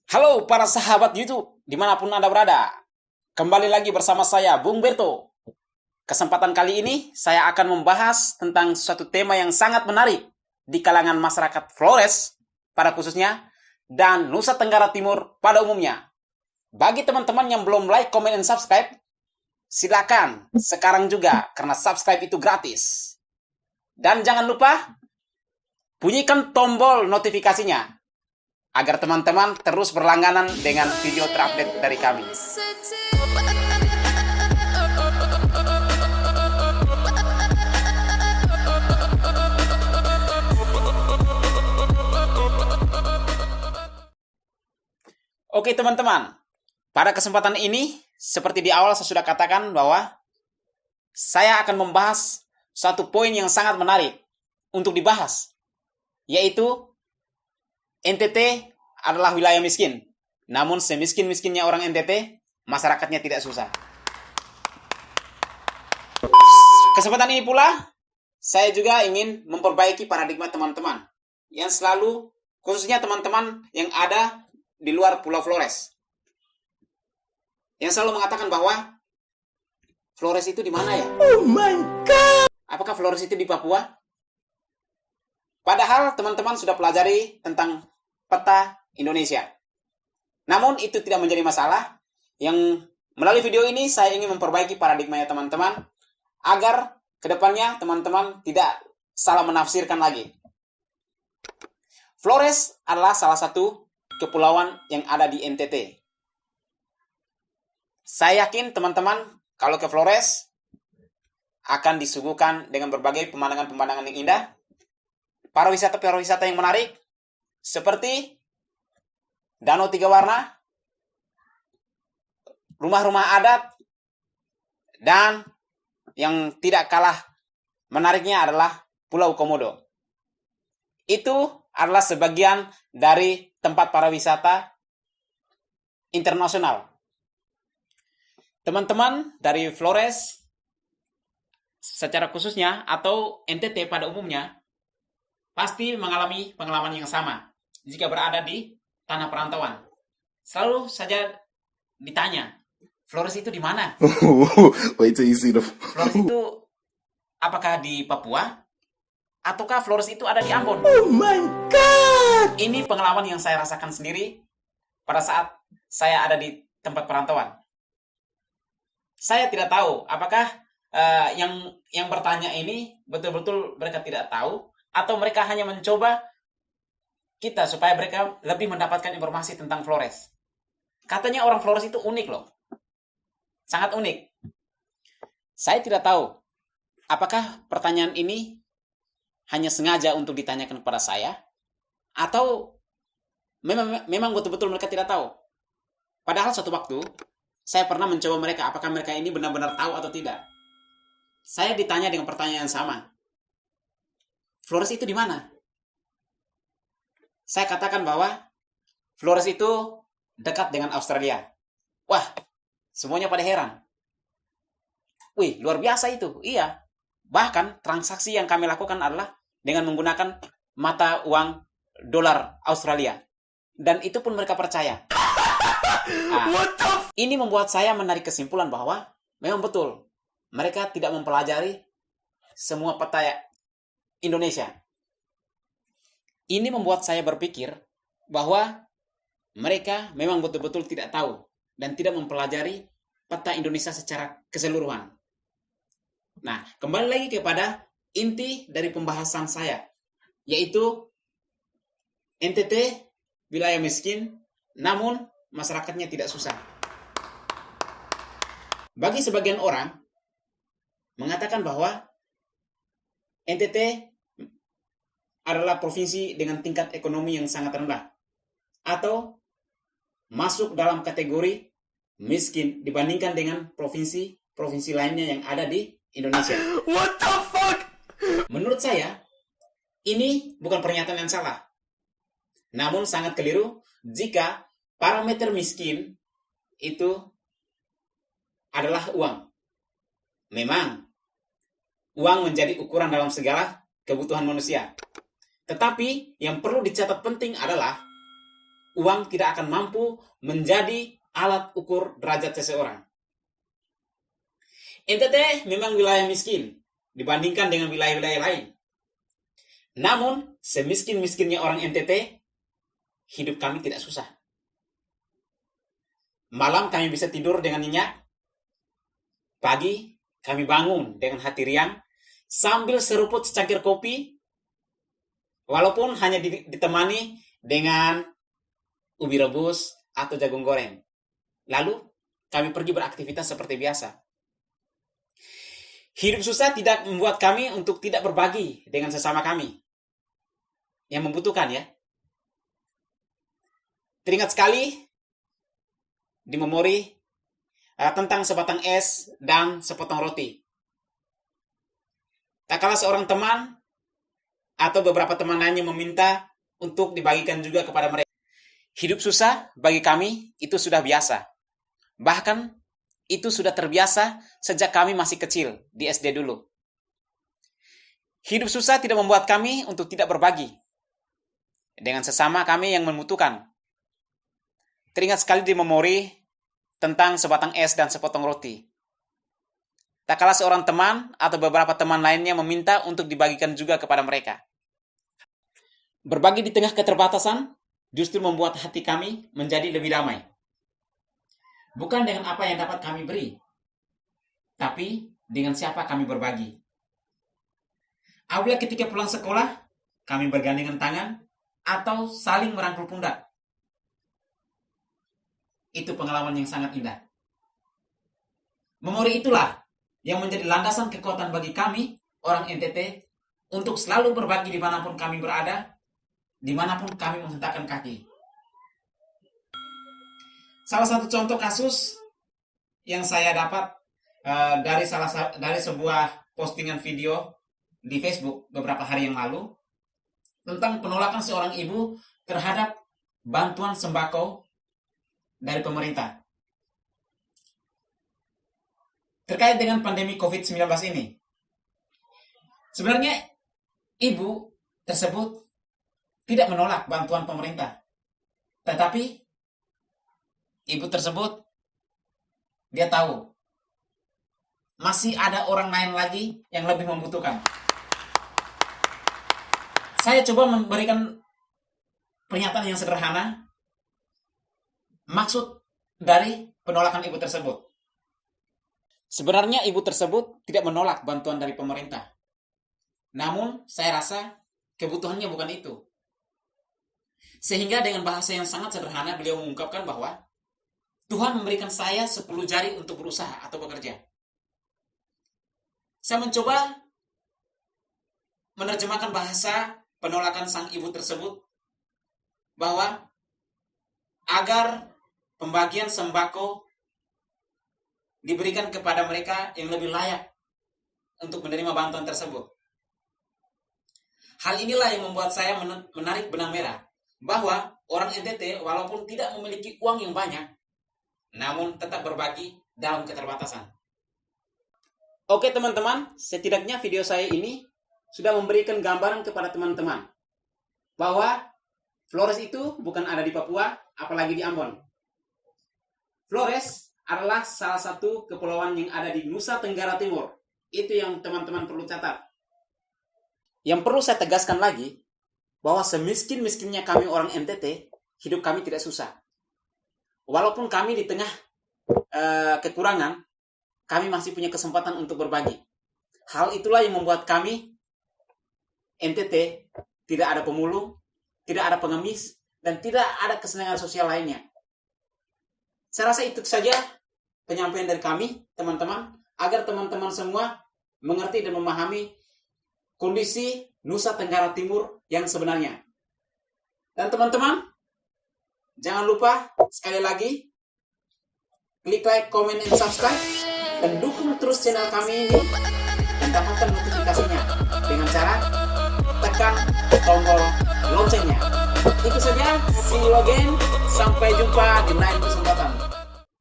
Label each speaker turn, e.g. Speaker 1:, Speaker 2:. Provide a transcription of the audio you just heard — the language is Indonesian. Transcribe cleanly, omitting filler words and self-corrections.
Speaker 1: Halo para sahabat YouTube, dimanapun Anda berada. Kembali lagi bersama saya, Bung Berto. Kesempatan kali ini, saya akan membahas tentang suatu tema yang sangat menarik di kalangan masyarakat Flores, pada khususnya, dan Nusa Tenggara Timur pada umumnya. Bagi teman-teman yang belum like, comment, dan subscribe, silakan sekarang juga, karena subscribe itu gratis. Dan jangan lupa, bunyikan tombol notifikasinya, agar teman-teman terus berlangganan dengan video terupdate dari kami. Oke teman-teman, pada kesempatan ini, seperti di awal saya sudah katakan bahwa saya akan membahas satu poin yang sangat menarik untuk dibahas, yaitu NTT adalah wilayah miskin. Namun semiskin-miskinnya orang NTT, masyarakatnya tidak susah. Kesempatan ini pula, saya juga ingin memperbaiki paradigma teman-teman yang selalu, khususnya teman-teman yang ada di luar Pulau Flores, yang selalu mengatakan bahwa Flores itu di mana ya?
Speaker 2: Oh my god!
Speaker 1: Apakah Flores itu di Papua? Padahal teman-teman sudah pelajari tentang peta Indonesia. Namun itu tidak menjadi masalah. Yang melalui video ini saya ingin memperbaiki paradigmanya teman-teman agar kedepannya teman-teman tidak salah menafsirkan lagi. Flores adalah salah satu kepulauan yang ada di NTT. Saya yakin teman-teman kalau ke Flores akan disuguhkan dengan berbagai pemandangan-pemandangan yang indah, pariwisata yang menarik, seperti Danau Tiga Warna, rumah-rumah adat, dan yang tidak kalah menariknya adalah Pulau Komodo. Itu adalah sebagian dari tempat pariwisata internasional. Teman-teman dari Flores, secara khususnya, atau NTT pada umumnya, pasti mengalami pengalaman yang sama jika berada di tanah perantauan. Selalu saja ditanya, Flores itu di mana?
Speaker 2: Wait till you see the.
Speaker 1: Flores itu apakah di Papua? Ataukah Flores itu ada di Ambon?
Speaker 2: Oh my god!
Speaker 1: Ini pengalaman yang saya rasakan sendiri pada saat saya ada di tempat perantauan. Saya tidak tahu apakah yang bertanya ini betul-betul mereka tidak tahu, atau mereka hanya mencoba kita supaya mereka lebih mendapatkan informasi tentang Flores. Katanya orang Flores itu unik loh. Sangat unik. Saya tidak tahu apakah pertanyaan ini hanya sengaja untuk ditanyakan kepada saya, atau memang betul-betul mereka tidak tahu. Padahal suatu waktu saya pernah mencoba mereka, apakah mereka ini benar-benar tahu atau tidak. Saya ditanya dengan pertanyaan yang sama. Flores itu di mana? Saya katakan bahwa Flores itu dekat dengan Australia. Wah, semuanya pada heran. Wih, luar biasa itu. Iya. Bahkan transaksi yang kami lakukan adalah dengan menggunakan mata uang dolar Australia. Dan itu pun mereka percaya. Ini membuat saya menarik kesimpulan bahwa memang betul mereka tidak mempelajari semua peta Indonesia. Ini membuat saya berpikir bahwa mereka memang betul-betul tidak tahu dan tidak mempelajari peta Indonesia secara keseluruhan. Nah, kembali lagi kepada inti dari pembahasan saya, yaitu NTT wilayah miskin, namun masyarakatnya tidak susah. Bagi sebagian orang mengatakan bahwa NTT adalah provinsi dengan tingkat ekonomi yang sangat rendah, atau masuk dalam kategori miskin dibandingkan dengan provinsi lainnya yang ada di Indonesia.
Speaker 2: What the fuck?
Speaker 1: Menurut saya, ini bukan pernyataan yang salah. Namun sangat keliru jika parameter miskin itu adalah uang. Memang, uang menjadi ukuran dalam segala kebutuhan manusia. Tetapi yang perlu dicatat penting adalah uang tidak akan mampu menjadi alat ukur derajat seseorang. NTT memang wilayah miskin dibandingkan dengan wilayah-wilayah lain. Namun, semiskin-miskinnya orang NTT, hidup kami tidak susah. Malam kami bisa tidur dengan nyenyak. Pagi kami bangun dengan hati riang sambil seruput secangkir kopi, walaupun hanya ditemani dengan ubi rebus atau jagung goreng. Lalu kami pergi beraktivitas seperti biasa. Hidup susah tidak membuat kami untuk tidak berbagi dengan sesama kami yang membutuhkan, ya. Teringat sekali di memori tentang sebatang es dan sepotong roti. Tak kalah seorang teman atau beberapa teman lainnya meminta untuk dibagikan juga kepada mereka. Hidup susah bagi kami itu sudah biasa. Bahkan itu sudah terbiasa sejak kami masih kecil di SD dulu. Hidup susah tidak membuat kami untuk tidak berbagi dengan sesama kami yang membutuhkan. Teringat sekali di memori tentang sebatang es dan sepotong roti. Tak kalah seorang teman atau beberapa teman lainnya meminta untuk dibagikan juga kepada mereka. Berbagi di tengah keterbatasan justru membuat hati kami menjadi lebih damai. Bukan dengan apa yang dapat kami beri, tapi dengan siapa kami berbagi. Apabila ketika pulang sekolah, kami bergandengan tangan atau saling merangkul pundak. Itu pengalaman yang sangat indah. Memori itulah yang menjadi landasan kekuatan bagi kami, orang NTT, untuk selalu berbagi dimanapun kami berada, dimanapun kami menghentakkan kaki. Salah satu contoh kasus yang saya dapat dari sebuah postingan video di Facebook beberapa hari yang lalu tentang penolakan seorang ibu terhadap bantuan sembako dari pemerintah terkait dengan pandemi COVID-19 ini. Sebenarnya ibu tersebut tidak menolak bantuan pemerintah, tetapi ibu tersebut, dia tahu masih ada orang lain lagi yang lebih membutuhkan. Saya coba memberikan pernyataan yang sederhana, maksud dari penolakan ibu tersebut. Sebenarnya ibu tersebut tidak menolak bantuan dari pemerintah. Namun, saya rasa kebutuhannya bukan itu. Sehingga dengan bahasa yang sangat sederhana, beliau mengungkapkan bahwa Tuhan memberikan saya 10 jari untuk berusaha atau bekerja. Saya mencoba menerjemahkan bahasa penolakan sang ibu tersebut bahwa agar pembagian sembako diberikan kepada mereka yang lebih layak untuk menerima bantuan tersebut. Hal inilah yang membuat saya menarik benang merah bahwa orang NTT walaupun tidak memiliki uang yang banyak, namun tetap berbagi dalam keterbatasan. Oke teman-teman, setidaknya video saya ini sudah memberikan gambaran kepada teman-teman bahwa Flores itu bukan ada di Papua, apalagi di Ambon. Flores adalah salah satu kepulauan yang ada di Nusa Tenggara Timur. Itu yang teman-teman perlu catat. Yang perlu saya tegaskan lagi, bahwa semiskin-miskinnya kami orang NTT, hidup kami tidak susah. Walaupun kami di tengah kekurangan, kami masih punya kesempatan untuk berbagi. Hal itulah yang membuat kami, NTT, tidak ada pemulung, tidak ada pengemis, dan tidak ada kesenangan sosial lainnya. Saya rasa itu saja penyampaian dari kami, teman-teman, agar teman-teman semua mengerti dan memahami kondisi Nusa Tenggara Timur yang sebenarnya. Dan teman-teman, jangan lupa sekali lagi klik like, comment, and subscribe dan dukung terus channel kami ini dan dapatkan notifikasinya dengan cara tekan tombol loncengnya. Itu saja, see you again, sampai jumpa di lain kesempatan.